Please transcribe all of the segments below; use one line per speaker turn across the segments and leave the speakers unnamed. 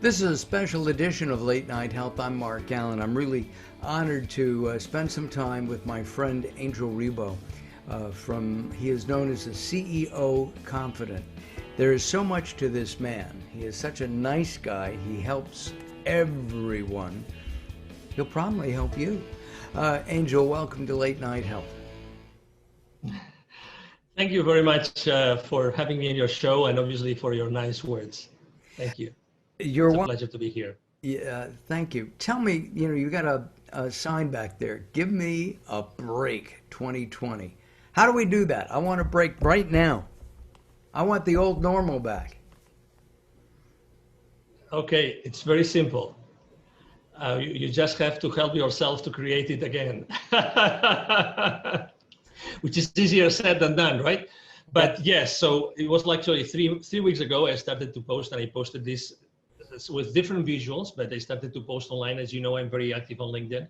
This is a special edition of Late Night Health. I'm Mark Allen. I'm really honored to spend some time with my friend Angel Ribo. He is known as the CEO Confidant. There is so much to this man. He is such a nice guy. He helps everyone. He'll probably help you. Angel, welcome to Late Night Health.
Thank you very much for having me in your show and obviously for your nice words. Thank you. It's a pleasure to be here.
Yeah, thank you. Tell me, you got a sign back there. Give me a break 2020. How do we do that? I want a break right now. I want the old normal back.
Okay, it's very simple. You just have to help yourself to create it again, which is easier said than done, right? But yes, so it was actually three weeks ago I started to post, and I posted this with different visuals, but I started to post online. As you know, I'm very active on LinkedIn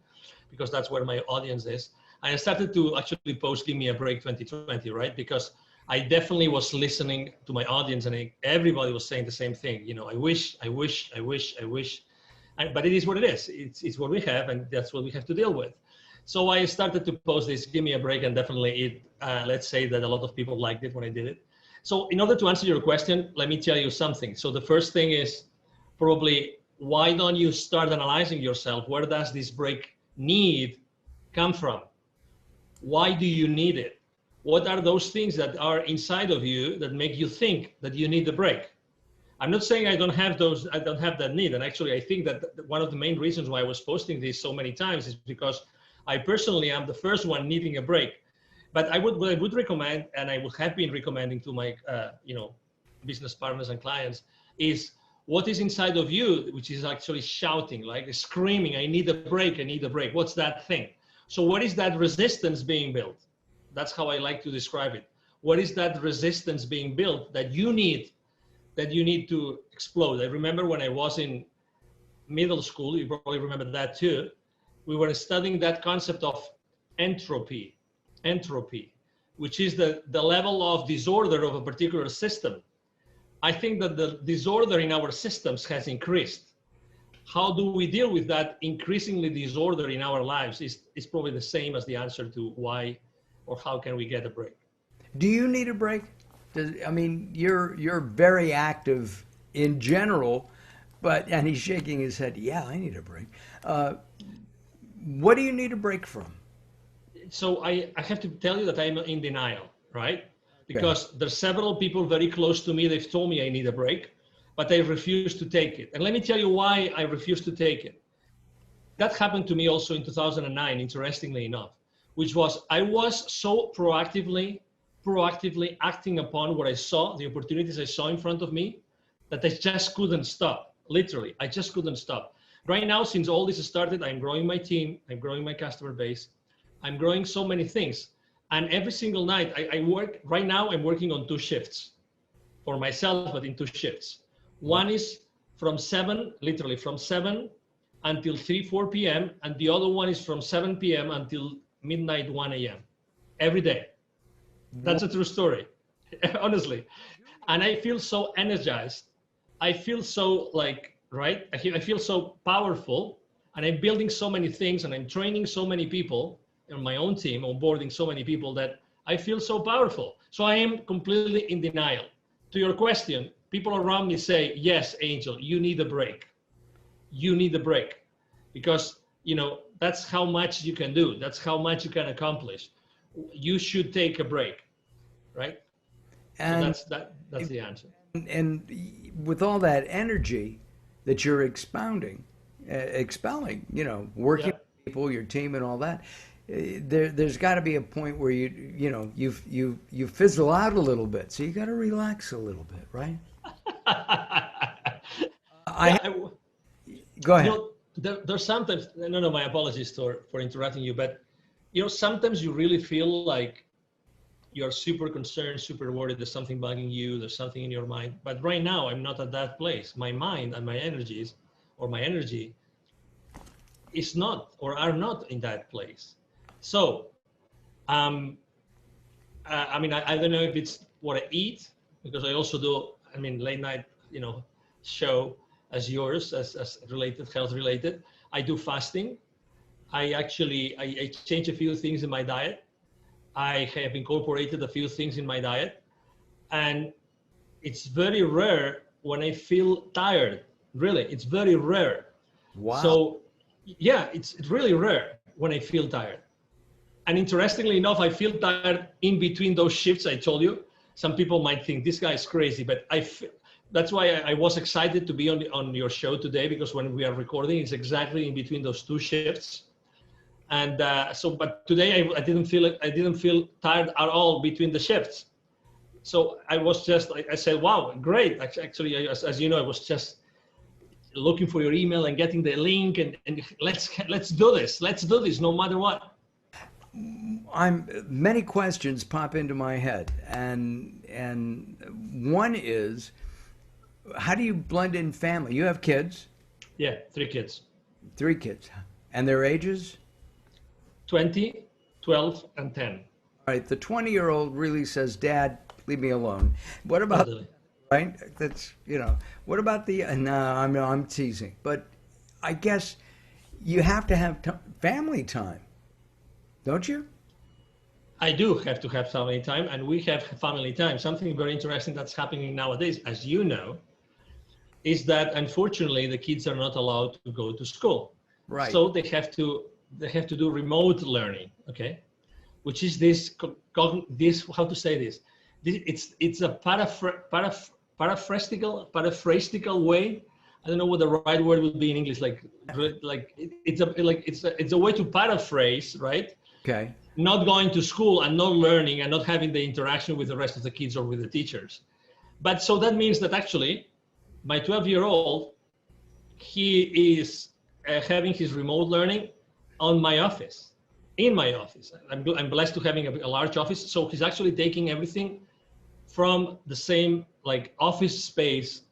because that's where my audience is. And I started to actually post, give me a break 2020, right? Because I definitely was listening to my audience and everybody was saying the same thing. I wish. But it is what it is. It's what we have, and that's what we have to deal with. So I started to post this, give me a break, and definitely let's say that a lot of people liked it when I did it. So in order to answer your question, let me tell you something. So the first thing is probably, why don't you start analyzing yourself? Where does this break need come from? Why do you need it? What are those things that are inside of you that make you think that you need the break? I'm not saying I don't have that need. And actually, I think that one of the main reasons why I was posting this so many times is because I personally am the first one needing a break. But what I would recommend, and I would have been recommending to my business partners and clients, is what is inside of you, which is actually shouting, like screaming, I need a break, I need a break. What's that thing? So what is that resistance being built? That's how I like to describe it. What is that resistance being built that you need to explode? I remember when I was in middle school, you probably remember that too, we were studying that concept of entropy, which is the level of disorder of a particular system. I think that the disorder in our systems has increased. How do we deal with that increasingly disorder in our lives is probably the same as the answer to why or how can we get a break.
Do you need a break? You're very active in general, and he's shaking his head. Yeah, I need a break. What do you need a break from?
So I have to tell you that I'm in denial, right? Because there's several people very close to me, they've told me I need a break, but I refuse to take it. And let me tell you why I refuse to take it. That happened to me also in 2009, interestingly enough, which was I was so proactively acting upon what I saw, the opportunities I saw in front of me, that I just couldn't stop. Literally, I just couldn't stop. Right now, since all this started, I'm growing my team, I'm growing my customer base, I'm growing so many things. And every single night I work, right now I'm working on 2 shifts for myself, but in 2 shifts. One is from 7 until 4 p.m. And the other one is from 7 p.m. until midnight, 1 a.m. every day. That's a true story, honestly. And I feel so energized. I feel so right? I feel so powerful, and I'm building so many things, and I'm training so many people on my own team, onboarding so many people that I feel so powerful. So I am completely in denial. To your question, people around me say, yes, Angel, you need a break. You need a break because, that's how much you can do. That's how much you can accomplish. You should take a break, right?
And
so that's the answer.
And with all that energy that you're expelling, working with people, your team, and all that, there's got to be a point where you fizzle out a little bit. So you got to relax a little bit, right? Go ahead.
There's sometimes, no, my apologies for interrupting you, but sometimes you really feel like you're super concerned, super worried, there's something bugging you, there's something in your mind. But right now, I'm not at that place. My mind and my energy is not or are not in that place. So, I don't know if it's what I eat, because I also do, late night, show as yours, as related, health related. I do fasting. I change a few things in my diet. I have incorporated a few things in my diet, and it's very rare when I feel tired. Really, it's very rare.
Wow.
So yeah, it's really rare when I feel tired. And interestingly enough, I feel tired in between those shifts I told you. Some people might think this guy is crazy, but that's why I was excited to be on your show today, because when we are recording, it's exactly in between those two shifts. And but today I didn't feel it. I didn't feel tired at all between the shifts. So I was just, I said, wow, great. Actually, as you know, I was just looking for your email and getting the link, and let's do this. Let's do this no matter what.
Many questions pop into my head, and one is, how do you blend in family? You have kids,
Yeah, 3 kids,
3 kids, and their ages?
20, 12, and 10.
All right, the 20-year-old really says, "Dad, leave me alone." What about,
Totally.
right? That's, what about the, no, I'm teasing, but I guess you have to have family time, don't you?
I do have to have family time, and we have family time. Something very interesting that's happening nowadays, as you know, is that unfortunately the kids are not allowed to go to school.
Right.
So they have to do remote learning, okay? Which is this how to say this? It's a paraphrasetical way. I don't know what the right word would be in English. It's a way to paraphrase, right?
Okay.
Not going to school and not learning and not having the interaction with the rest of the kids or with the teachers. But so that means that actually my 12-year-old, he is having his remote learning on my office, in my office. I'm blessed to having a large office. So he's actually taking everything from the same office space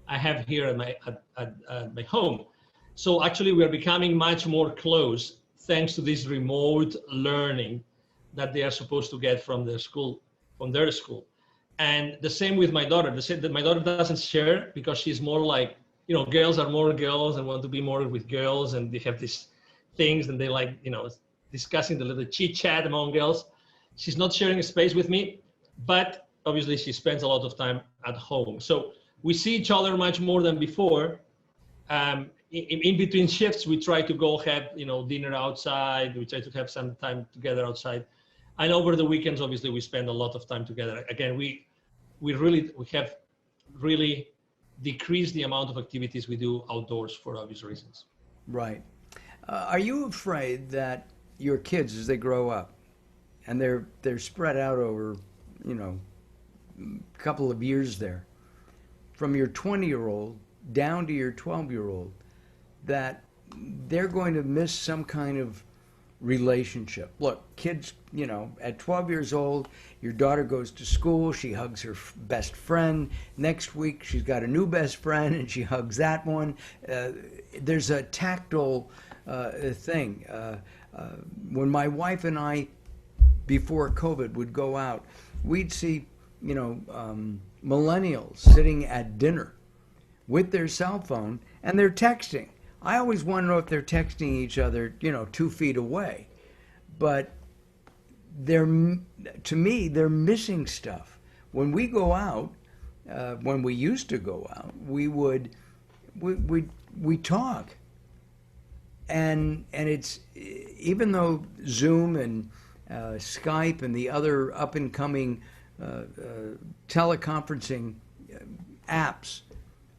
I have here at my home. So actually we're becoming much more close thanks to this remote learning that they are supposed to get from their school. And the same with my daughter. My daughter doesn't share because she's more like, girls are more girls and want to be more with girls, and they have these things and they like, discussing the little chit chat among girls. She's not sharing a space with me, but obviously she spends a lot of time at home. So we see each other much more than before. In between shifts, we try to go have, dinner outside. We try to have some time together outside. And over the weekends, obviously, we spend a lot of time together. Again, we have really decreased the amount of activities we do outdoors for obvious reasons.
Right. Are you afraid that your kids, as they grow up, and they're spread out over, a couple of years there, from your 20-year-old down to your 12-year-old, that they're going to miss some kind of relationship? Look, kids, at 12 years old, your daughter goes to school, she hugs her best friend. Next week, she's got a new best friend, and she hugs that one. There's a tactile thing. When my wife and I, before COVID, would go out, we'd see, millennials sitting at dinner with their cell phone, and they're texting. I always want to know if they're texting each other, 2 feet away. But to me, they're missing stuff. When we go out, when we used to go out, we talk. And it's, even though Zoom and Skype and the other up and coming teleconferencing apps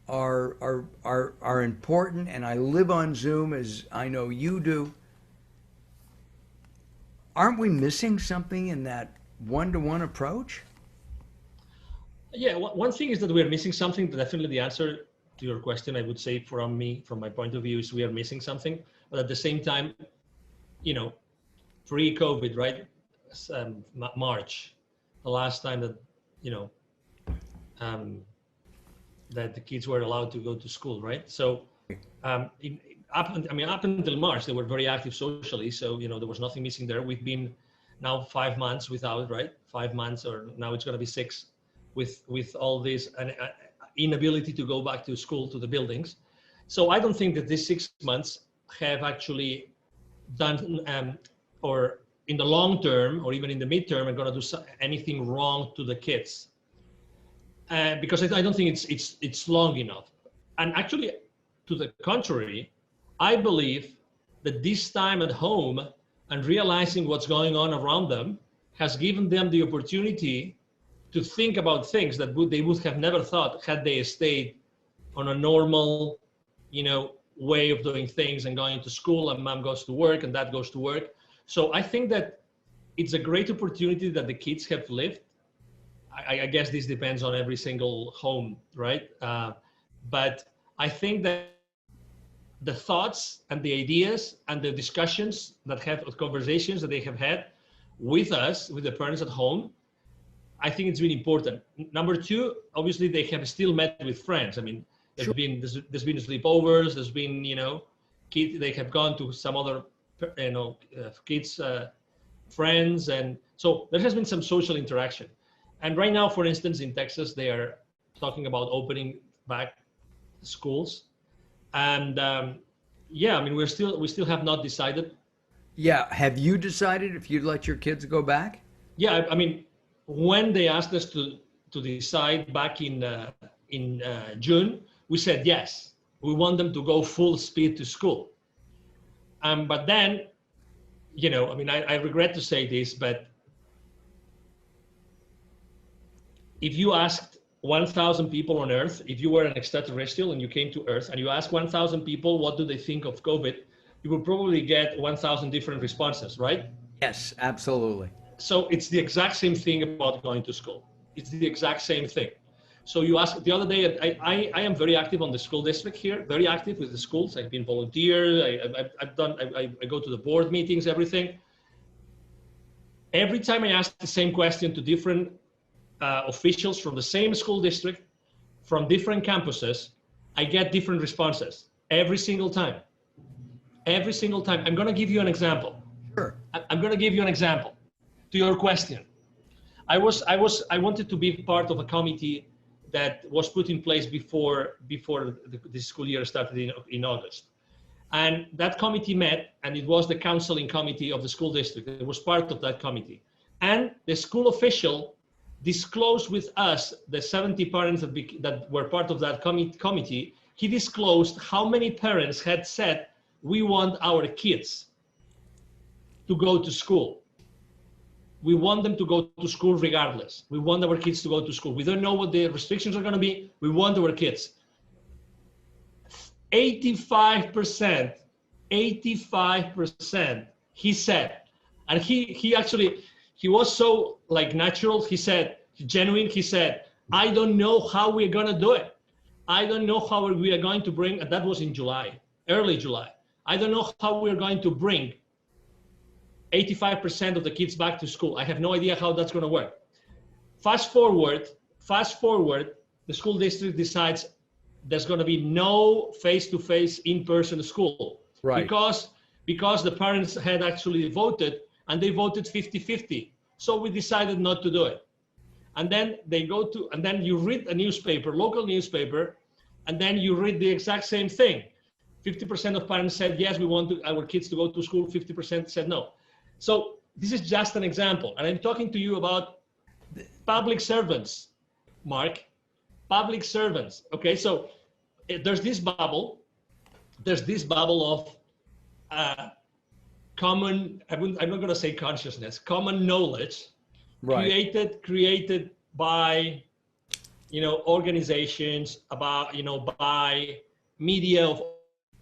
are important, and I live on Zoom, as I know you do. Aren't we missing something in that one-to-one approach?
Yeah, one thing is that we're missing something. Definitely the answer to your question, I would say from my point of view, is we are missing something. But at the same time, pre-COVID, right? March, the last time that, that the kids were allowed to go to school, right? So up until March, they were very active socially. So, there was nothing missing there. We've been now 5 months without, right? 5 months, or now it's going to be 6, with all this inability to go back to school, to the buildings. So I don't think that these 6 months have actually done, or in the long term, or even in the midterm, are going to do anything wrong to the kids. Because I don't think it's long enough. And actually, to the contrary, I believe that this time at home and realizing what's going on around them has given them the opportunity to think about things that they would have never thought had they stayed on a normal, way of doing things and going to school, and mom goes to work and dad goes to work. So I think that it's a great opportunity that the kids have lived. I guess this depends on every single home, right? But I think that the thoughts and the ideas and the discussions conversations that they have had with us, with the parents at home, I think it's really important. Number two, obviously they have still met with friends. I mean, there's been sleepovers, there's been, kids, they have gone to some other, kids, friends. And so there has been some social interaction. And right now, for instance, in Texas, they are talking about opening back schools. And yeah, I mean, we still have not decided.
Yeah. Have you decided if you'd let your kids go back?
Yeah, I mean, when they asked us to decide back in June, we said yes. We want them to go full speed to school. But then, I mean, I regret to say this, but if you asked 1,000 people on Earth, if you were an extraterrestrial and you came to Earth and you asked 1,000 people what do they think of COVID, you would probably get 1,000 different responses, right?
Yes, absolutely.
So it's the exact same thing about going to school. It's the exact same thing. So you asked the other day, I am very active on the school district here, very active with the schools. I've been volunteer. I go to the board meetings, everything. Every time I ask the same question to different officials from the same school district, from different campuses, I get different responses every single time. Every single time. I'm going to give you an example.
Sure.
I'm going to give you an example to your question. I wanted to be part of a committee that was put in place before the school year started in August. And that committee met, and it was the counseling committee of the school district. It was part of that committee. And the school official disclosed with us, the 70 parents that were part of that committee, he disclosed how many parents had said, we want our kids to go to school. We want them to go to school regardless. We want our kids to go to school. We don't know what the restrictions are going to be. We want our kids. 85%, he said, and he was so natural. He said, genuine. He said, I don't know how we're going to do it. I don't know how we are going to bring, and that was in July, early July. I don't know how we're going to bring 85% of the kids back to school. I have no idea how that's going to work. Fast forward, the school district decides there's going to be no face-to-face in-person school.
Right.
Because the parents had actually voted, and they voted 50-50. So we decided not to do it. And then and then you read a newspaper, local newspaper, and then you read the exact same thing. 50% of parents said, yes, we want our kids to go to school. 50% said no. So this is just an example. And I'm talking to you about public servants, Mark, public servants. Okay, so there's this bubble of common, I'm not going to say consciousness, common knowledge, right, created by, organizations, by media of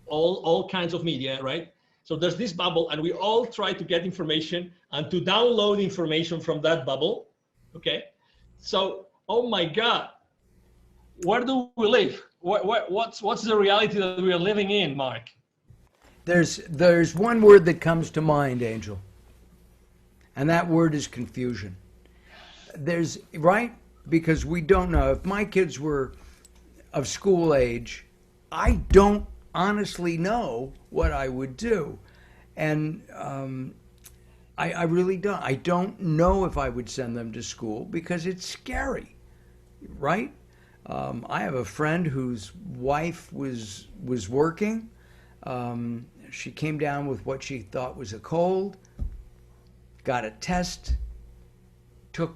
all kinds of media, right? So there's this bubble, and we all try to get information and to download information from that bubble, okay? So, oh my God, where do we live? What's the reality that we are living in, Mark?
There's one word that comes to mind, Angel, and that word is confusion. Right? Because we don't know. If my kids were of school age, I don't honestly know what I would do. And I really don't. I don't know if I would send them to school because it's scary, right? I have a friend whose wife was working. She came down with what she thought was a cold, got a test, took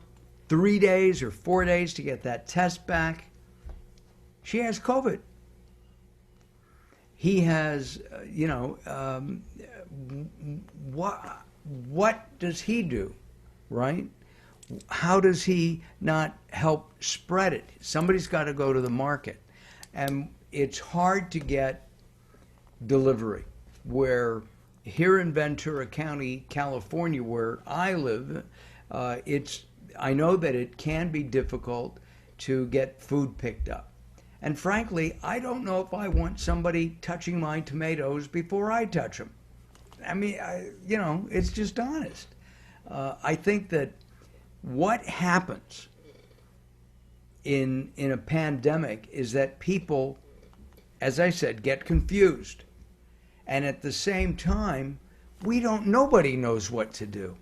3 days or 4 days to get that test back. She has COVID. He has, what does he do, right? How does he not help spread it? Somebody's got to go to the market. And it's hard to get delivery. Where here in Ventura County, California, where I live, I know that it can be difficult to get food picked up. And frankly, I don't know if I want somebody touching my tomatoes before I touch them. I mean, it's just honest. I think that what happens in a pandemic is that people, as I said, get confused. And at the same time, nobody knows what to do.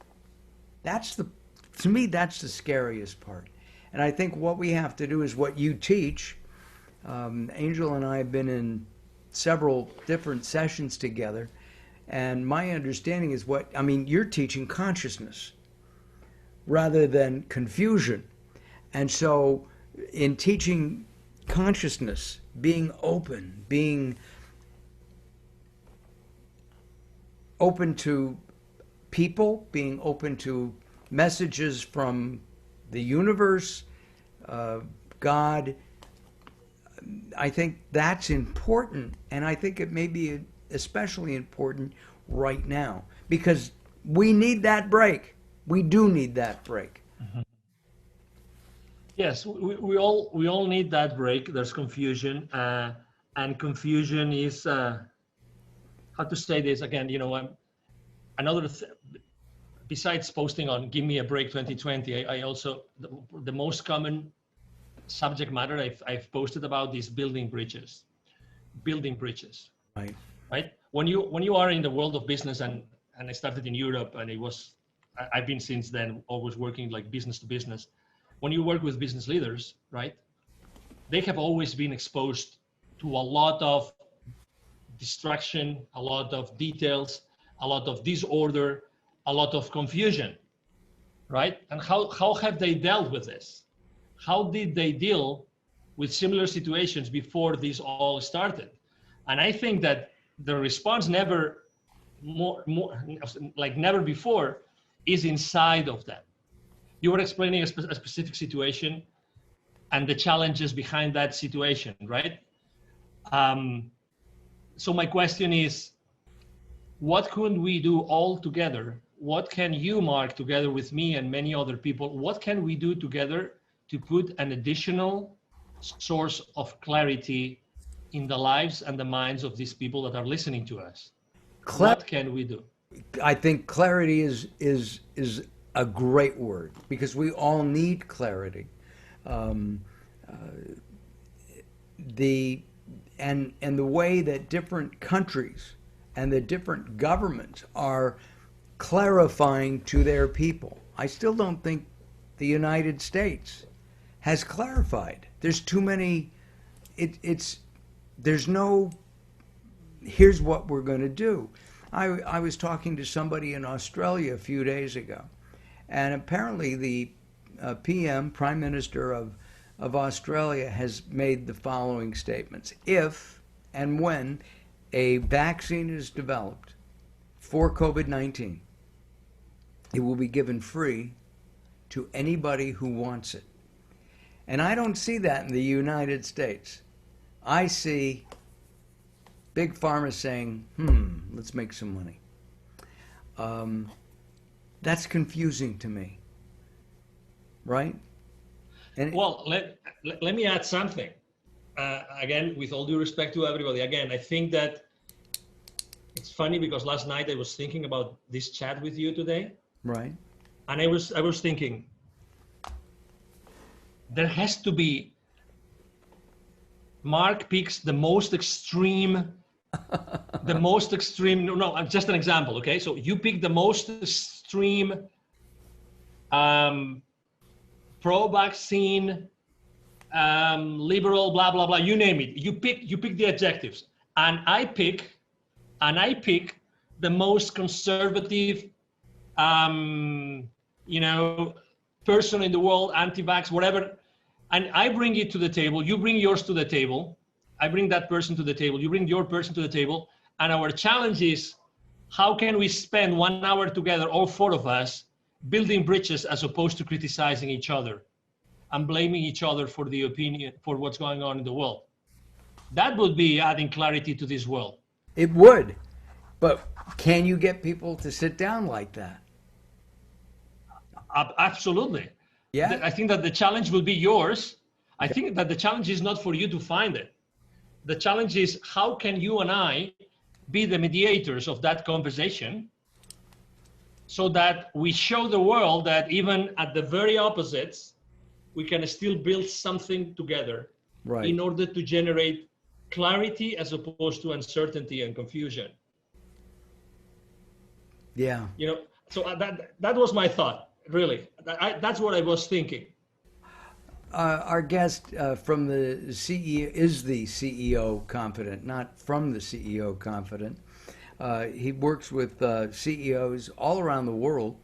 To me, that's the scariest part. And I think what we have to do is what you teach. Angel and I have been in several different sessions together. And my understanding is you're teaching consciousness rather than confusion. And so in teaching consciousness, being open to people, being open to messages from the universe, God, I think that's important. And I think it may be especially important right now because we need that break. We do need that break.
Mm-hmm. Yes, we all need that break. There's confusion, and confusion is how to say this again. Besides posting on "Give Me a Break 2020," I also the most common subject matter I've posted about is building bridges. Right. When you are in the world of business, and I started in Europe, and I've been since then always working like business to business. When you work with business leaders, right, they have always been exposed to a lot of distraction, a lot of details, a lot of disorder, a lot of confusion, right? And how have they dealt with this? How did they deal with similar situations before this all started? And I think that the response never before is inside of them. You were explaining a specific situation and the challenges behind that situation, right? So my question is, what could we do all together? What can you, Mark, together with me and many other people, what can we do together to put an additional source of clarity in the lives and the minds of these people that are listening to us? What can we do?
I think clarity is a great word because we all need clarity. The way that different countries and the different governments are clarifying to their people. I still don't think the United States has clarified. There's too many. There's no. Here's what we're going to do. I was talking to somebody in Australia a few days ago, and apparently the PM, Prime Minister of Australia, has made the following statements. If and when a vaccine is developed for COVID-19, it will be given free to anybody who wants it. And I don't see that in the United States. I see Big Pharma saying, let's make some money. That's confusing to me, right? And
well, let me add something. Again, with all due respect to everybody, again, I think that it's funny because last night I was thinking about this chat with you today.
Right.
And I was thinking, there has to be, Mark picks the most extreme, no, just an example, okay? So you pick the most extreme pro-vaccine liberal, blah, blah, blah, you name it. You pick the adjectives. And I pick the most conservative, person in the world, anti-vax, whatever. And I bring it to the table. You bring yours to the table. I bring that person to the table. You bring your person to the table. And our challenge is, how can we spend 1 hour together, all four of us, building bridges as opposed to criticizing each other and blaming each other for the opinion, for what's going on in the world? That would be adding clarity to this world.
It would. But can you get people to sit down like that?
Absolutely.
Yeah.
I think that the challenge will be yours. I think that the challenge is not for you to find it. The challenge is, how can you and I be the mediators of that conversation so that we show the world that even at the very opposites, we can still build something together,
right,
in order to generate clarity as opposed to uncertainty and confusion.
Yeah.
So that was my thought, really. That's what I was thinking.
Our guest from the CEO is the CEO Confidant, not from the CEO Confidant. He works with CEOs all around the world,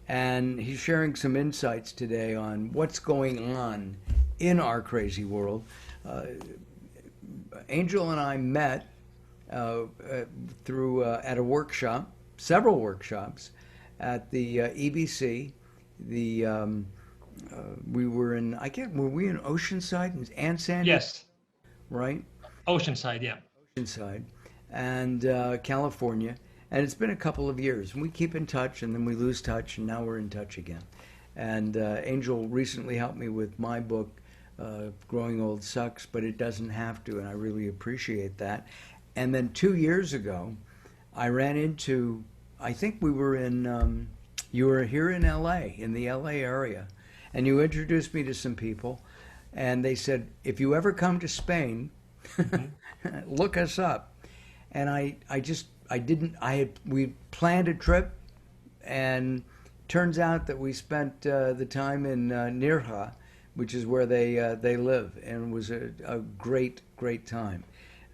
and he's sharing some insights today on what's going on in our crazy world. Angel and I met through at a workshop, several workshops at the EBC. We were in, were we in Oceanside and Sandy?
Yes.
Right?
Oceanside, yeah.
Oceanside and California. And it's been a couple of years. And we keep in touch, and then we lose touch, and now we're in touch again. And Angel recently helped me with my book, Growing Old Sucks, but it doesn't have to, and I really appreciate that. And then 2 years ago, I ran into, I think we were in, you were here in LA, in the LA area, and you introduced me to some people, and they said, if you ever come to Spain, look us up. And we planned a trip, and turns out that we spent the time in Nirja, which is where they live, and it was a great time.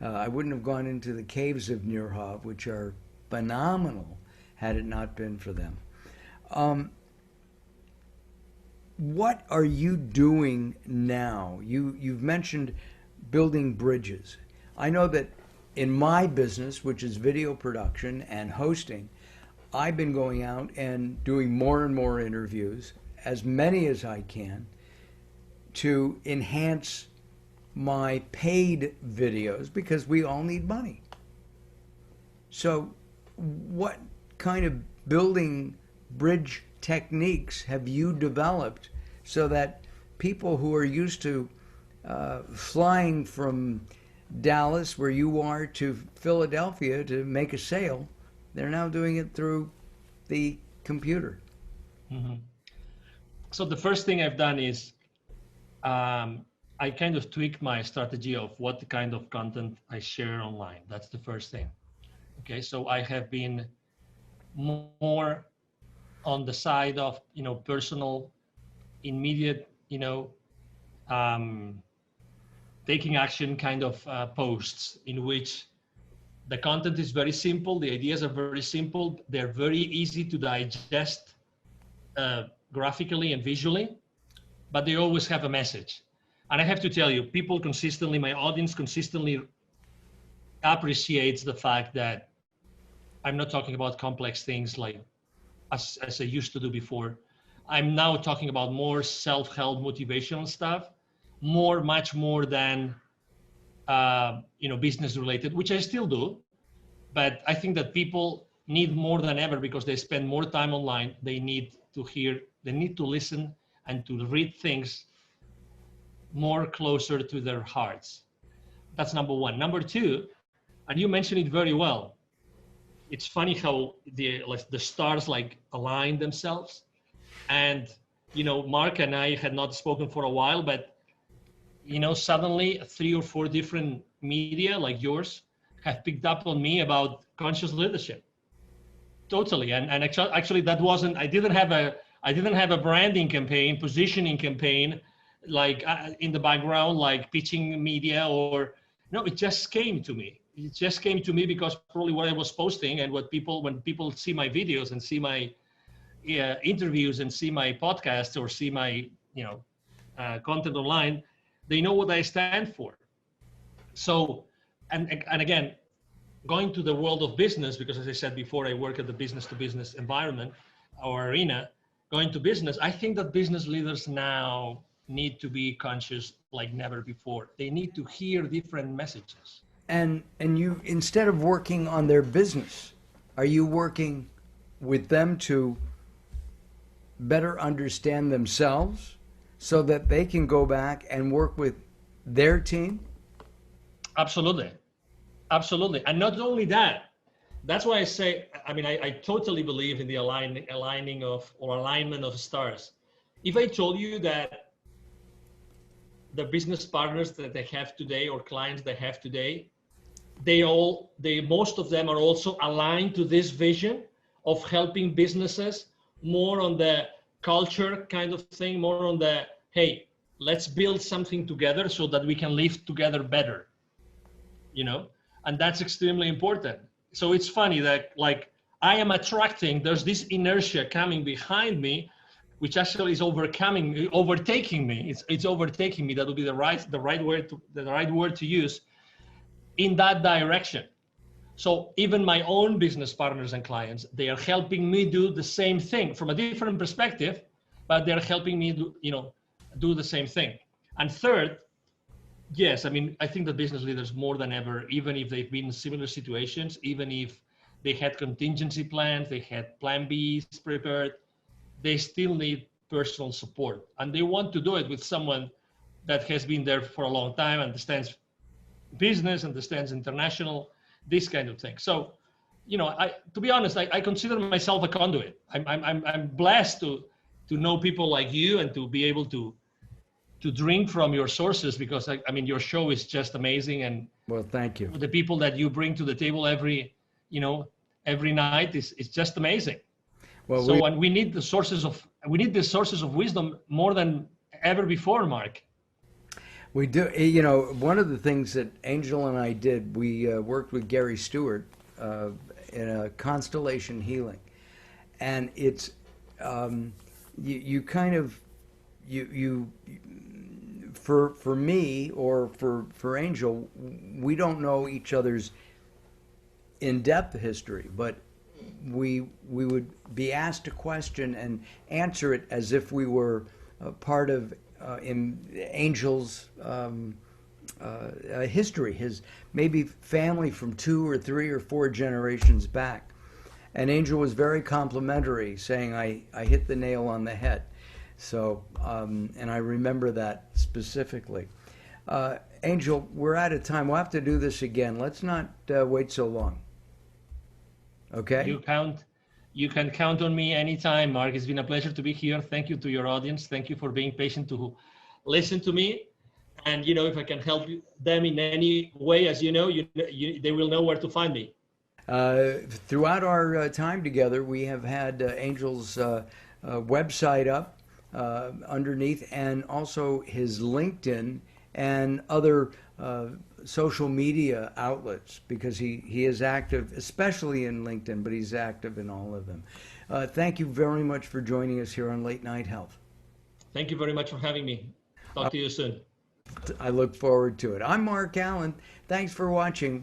I wouldn't have gone into the caves of Nirja, which are phenomenal, had it not been for them. What are you doing now? You've mentioned building bridges. I know that in my business, which is video production and hosting, I've been going out and doing more and more interviews, as many as I can, to enhance my paid videos, because we all need money. So what kind of building bridge techniques have you developed so that people who are used to flying from Dallas, where you are, to Philadelphia to make a sale, they're now doing it through the computer?
Mm-hmm. So the first thing I've done is I kind of tweak my strategy of what kind of content I share online. That's the first thing. Okay, so I have been more on the side of, personal, immediate, taking action kind of posts, in which the content is very simple, the ideas are very simple, they're very easy to digest graphically and visually, but they always have a message. And I have to tell you, people consistently, my audience consistently appreciates the fact that I'm not talking about complex things like as I used to do before. I'm now talking about more self-help motivational stuff, much more than business related, which I still do. But I think that people need more than ever, because they spend more time online. They need to hear, they need to listen and to read things more closer to their hearts. That's number one. Number two, and you mentioned it very well, it's funny how the stars align themselves. And, Mark and I had not spoken for a while, but, suddenly 3 or 4 different media like yours have picked up on me about conscious leadership. Totally. And actually that wasn't, I didn't have a branding campaign, positioning campaign. like in the background, like pitching media, or no, it just came to me. It just came to me because probably what I was posting and when people see my videos and see my interviews and see my podcasts or see my content online, they know what I stand for. So, and again, going to the world of business, because as I said before, I work at the business to business environment or arena. Going to business, I think that business leaders now need to be conscious like never before. They need to hear different messages.
And you, instead of working on their business, are you working with them to better understand themselves so that they can go back and work with their team?
Absolutely. Absolutely. And not only that, that's why I say, I mean, I totally believe in the alignment of stars. If I told you that the business partners that they have today or clients they have today, most of them are also aligned to this vision of helping businesses more on the culture kind of thing, more on the, hey, let's build something together so that we can live together better, and that's extremely important. So it's funny that like I am attracting, there's this inertia coming behind me, which actually is overtaking me. It's overtaking me. That would be the right word to use, in that direction. So even my own business partners and clients, they are helping me do the same thing from a different perspective, but they're helping me do the same thing. And third, yes, I mean, I think that business leaders more than ever, even if they've been in similar situations, even if they had contingency plans, they had plan Bs prepared, they still need personal support. And they want to do it with someone that has been there for a long time, understands business, understands international, this kind of thing. So, to be honest, I consider myself a conduit. I'm blessed to know people like you and to be able to drink from your sources, because I mean your show is just amazing, and
Well, thank you.
the people that you bring to the table every night is just amazing.
Well,
So and we need the sources of wisdom more than ever before, Mark.
we do. One of the things that Angel and I did, we worked with Gary Stewart in a constellation healing, and it's you kind of you for me or for Angel, we don't know each other's in-depth history, but we would be asked a question and answer it as if we were part of in Angel's history, his maybe family from 2 or 3 or 4 generations back. And Angel was very complimentary, saying I hit the nail on the head. So, and I remember that specifically. Angel, we're out of time. We'll have to do this again. Let's not wait so long. Okay?
You can count on me anytime, Mark. It's been a pleasure to be here. Thank you to your audience. Thank you for being patient to listen to me. And, if I can help them in any way, as they will know where to find me.
Throughout our time together, we have had Angel's website up underneath, and also his LinkedIn and other social media outlets, because he is active, especially in LinkedIn, but he's active in all of them. Thank you very much for joining us here on Late Night Health.
Thank you very much for having me. Talk to you soon.
I look forward to it. I'm Mark Allen. Thanks for watching.